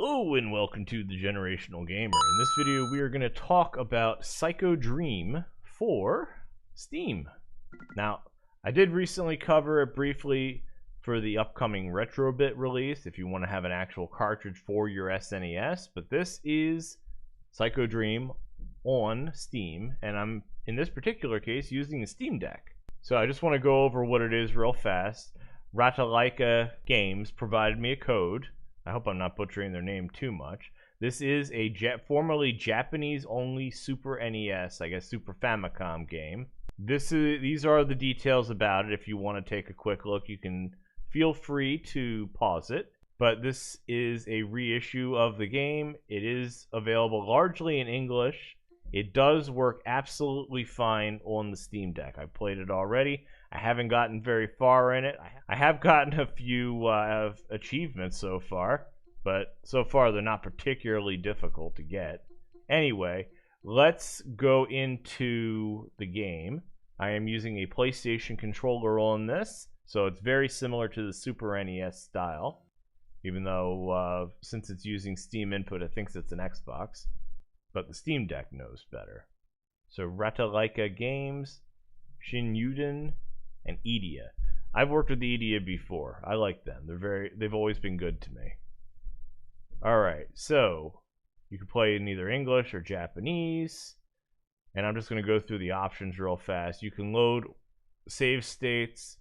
Hello and welcome to The Generational Gamer. In this video we are going to talk about Psycho Dream for Steam. Now, I did recently cover it briefly for the upcoming Retrobit release if you want to have an actual cartridge for your SNES, but this is Psycho Dream on Steam, and I'm, in this particular case, using the Steam Deck. So I just want to go over what it is real fast. Sayaka Games provided me a code. I hope I'm not butchering their name too much. This is a formerly Japanese-only Super NES, I guess Super Famicom game. These are the details about it. If you want to take a quick look, you can feel free to pause it. But this is a reissue of the game. It is available largely in English. It does work absolutely fine on the Steam Deck. I've played it already. I haven't gotten very far in it. I have gotten a few achievements so far, but so far they're not particularly difficult to get. Anyway, let's go into the game. I am using a PlayStation controller on this, so it's very similar to the Super NES style, even though since it's using Steam input, it thinks it's an Xbox. But the Steam Deck knows better. So Sayaka Games, Shinyuden, and Idia. I've worked with Idia before. I like them. They've always been good to me. Alright, so you can play in either English or Japanese. And I'm just going to go through the options real fast. You can load save states.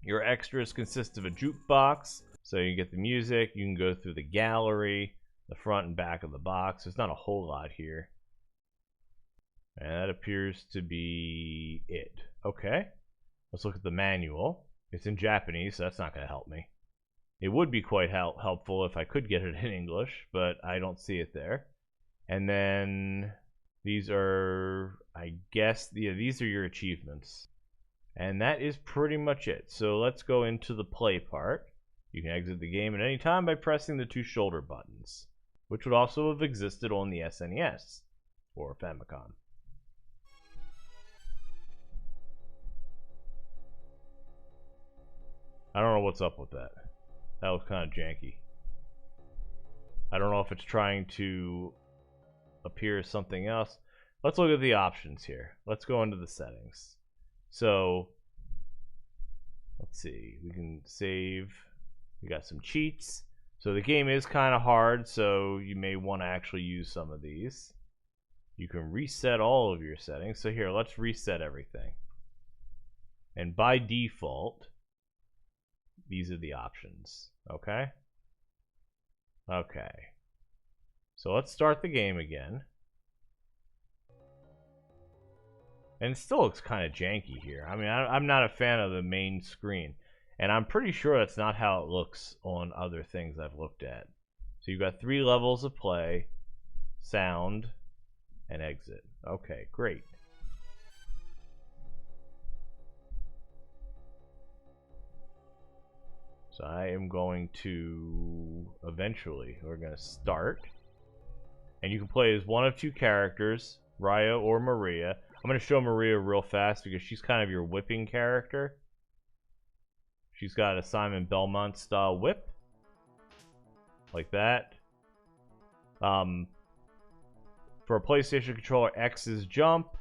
Your extras consist of a jukebox, so you get the music. You can go through the gallery, the front and back of the box. There's not a whole lot here. And that appears to be it. Okay. Let's look at the manual. It's in Japanese, so that's not going to help me. It would be quite helpful if I could get it in English, but I don't see it there. And then these are, I guess, yeah, these are your achievements. And that is pretty much it. So let's go into the play part. You can exit the game at any time by pressing the two shoulder buttons, which would also have existed on the SNES or Famicom. I don't know what's up with that. That was kind of janky. I don't know if it's trying to appear as something else. Let's look at the options here. Let's go into the settings. So, let's see. We can save. We got some cheats. So the game is kind of hard, so you may want to actually use some of these. You can reset all of your settings. So here, let's reset everything. And by default, these are the options. Okay? Okay. So let's start the game again. And it still looks kind of janky here. I mean, I'm not a fan of the main screen. And I'm pretty sure that's not how it looks on other things I've looked at. So you've got 3 levels of play, sound, and exit. Okay, great. So I am going to, eventually, we're going to start. And you can play as one of 2 characters, Raya or Maria. I'm going to show Maria real fast because she's kind of your whipping character. She's got a Simon Belmont style whip. Like that. For a PlayStation controller, X is jump.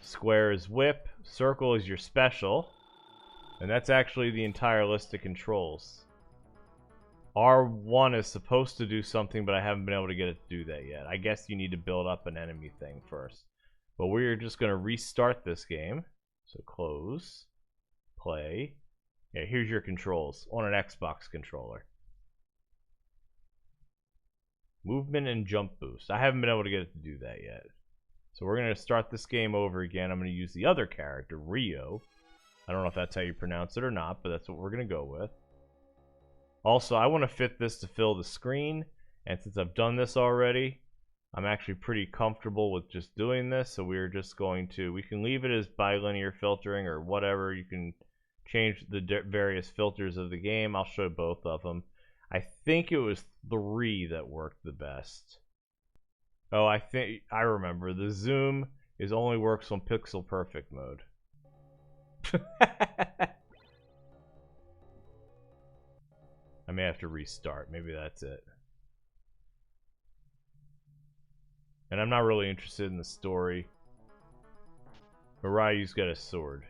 Square is whip. Circle is your special. And that's actually the entire list of controls. R1 is supposed to do something, but I haven't been able to get it to do that yet. I guess you need to build up an enemy thing first. But we're just going to restart this game. So close. Play. Yeah, here's your controls on an Xbox controller. Movement and jump boost. I haven't been able to get it to do that yet. So we're going to start this game over again. I'm going to use the other character, Rio. I don't know if that's how you pronounce it or not, but that's what we're going to go with. Also, I want to fit this to fill the screen. And since I've done this already, I'm actually pretty comfortable with just doing this. So we're just going to, we can leave it as bilinear filtering or whatever. You can change the various filters of the game. I'll show both of them. I think it was 3 that worked the best. Oh, I remember. The zoom only works on pixel perfect mode. I may have to restart. Maybe that's it. And I'm not really interested in the story. But Ryu's got a sword.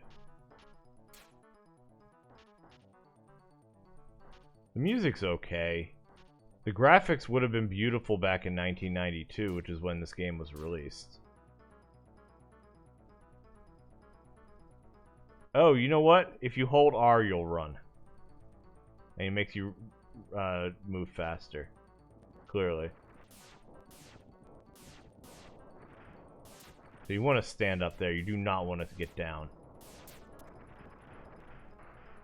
The music's okay. The graphics would have been beautiful back in 1992, which is when this game was released. Oh, you know what? If you hold R, you'll run. And it makes you move faster. Clearly. So you want to stand up there. You do not want to get down.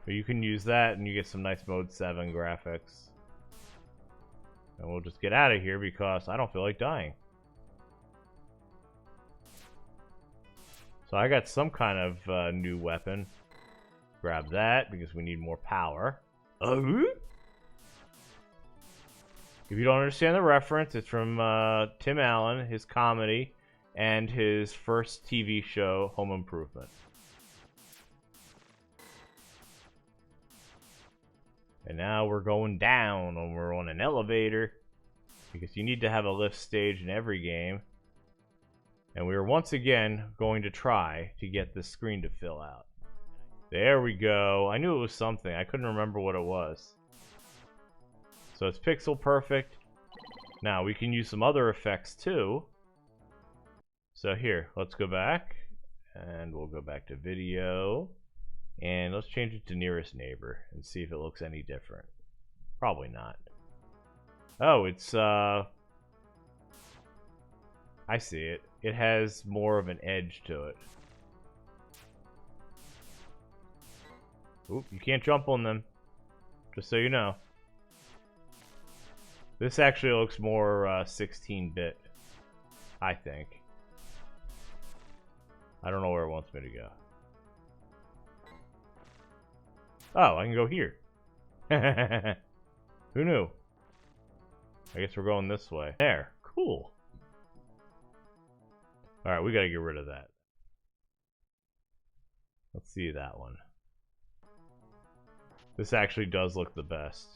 But you can use that and you get some nice Mode 7 graphics. And we'll just get out of here because I don't feel like dying. So I got some kind of new weapon. Grab that because we need more power. If you don't understand the reference, it's from Tim Allen, his comedy, and his first TV show, Home Improvement. And now we're going down, and we're on an elevator, because you need to have a lift stage in every game. And we are once again going to try to get this screen to fill out. There we go. I knew it was something. I couldn't remember what it was. So it's pixel perfect. Now we can use some other effects too. So here, let's go back. And we'll go back to video. And let's change it to nearest neighbor and see if it looks any different. Probably not. Oh, it's I see it. It has more of an edge to it. Oop, you can't jump on them. Just so you know. This actually looks more 16-bit, I think. I don't know where it wants me to go. Oh, I can go here. Who knew? I guess we're going this way. There. Cool. Alright, we gotta get rid of that. Let's see that one. This actually does look the best.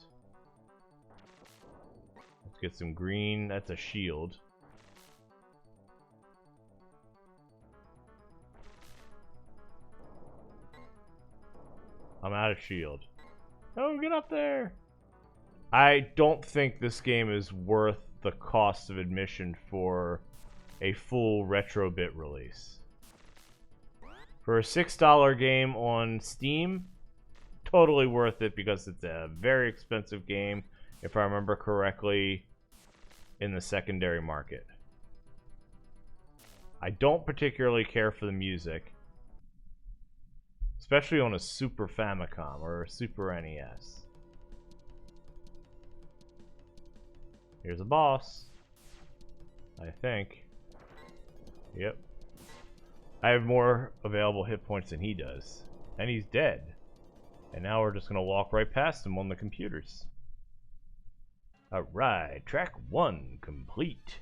Let's get some green. That's a shield. I'm out of shield. Oh, get up there! I don't think this game is worth the cost of admission for a full Retrobit release. For a $6 game on Steam, totally worth it because it's a very expensive game, if I remember correctly, in the secondary market. I don't particularly care for the music, especially on a Super Famicom or a Super NES. Here's a boss, I think. Yep. I have more available hit points than he does. And he's dead. And now we're just going to walk right past him on the computers. Alright, track 1 complete.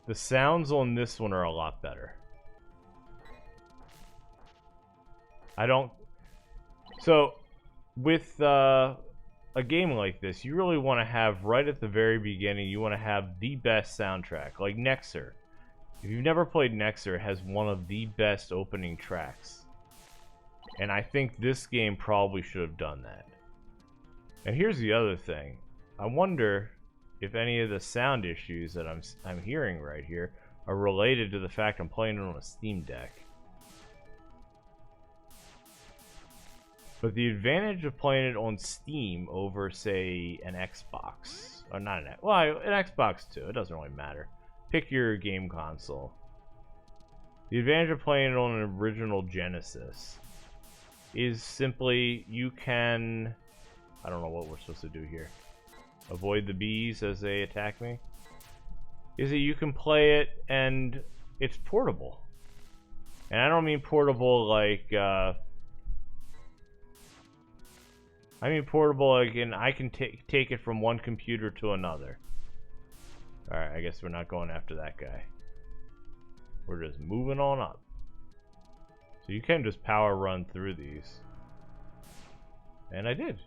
The sounds on this one are a lot better. I don't... So, with a game like this, you really want to have, right at the very beginning, you want to have the best soundtrack. Like Nexer. If you've never played Nexer, it has one of the best opening tracks. And I think this game probably should have done that. And here's the other thing. I wonder if any of the sound issues that I'm hearing right here are related to the fact I'm playing it on a Steam Deck. But the advantage of playing it on Steam over, say, an Xbox, or not an Xbox too, it doesn't really matter. Pick your game console. The advantage of playing it on an original Genesis is simply you can... I don't know what we're supposed to do here. Avoid the bees as they attack me. Is that you can play it and it's portable. And I don't mean portable like... I mean portable like in I can take it from one computer to another. Alright, I guess we're not going after that guy. We're just moving on up. So you can just power run through these. And I did.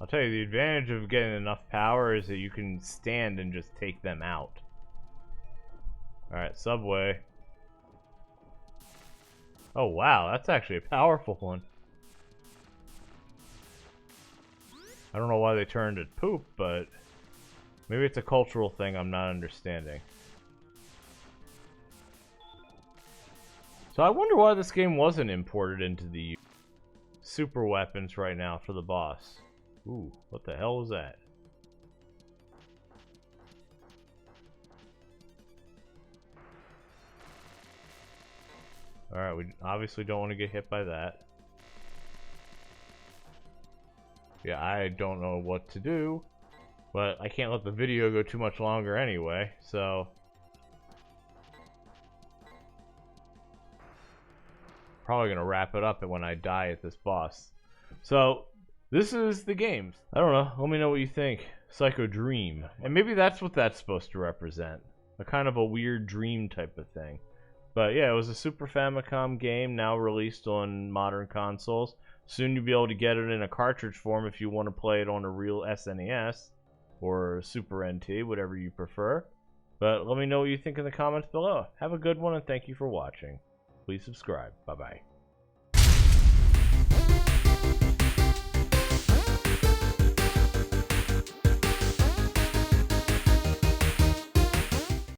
I'll tell you, the advantage of getting enough power is that you can stand and just take them out. Alright, Subway. Oh wow, that's actually a powerful one. I don't know why they turned it poop, but maybe it's a cultural thing I'm not understanding. So I wonder why this game wasn't imported into the super weapons right now for the boss. Ooh, what the hell was that? Alright, we obviously don't want to get hit by that. Yeah, I don't know what to do, but I can't let the video go too much longer anyway, so... Probably gonna wrap it up when I die at this boss. So, this is the game. I don't know, let me know what you think. Psycho Dream. And maybe that's what that's supposed to represent. A kind of a weird dream type of thing. But yeah, it was a Super Famicom game, now released on modern consoles. Soon you'll be able to get it in a cartridge form if you want to play it on a real SNES or Super NT, whatever you prefer. But let me know what you think in the comments below. Have a good one and thank you for watching. Please subscribe. Bye-bye.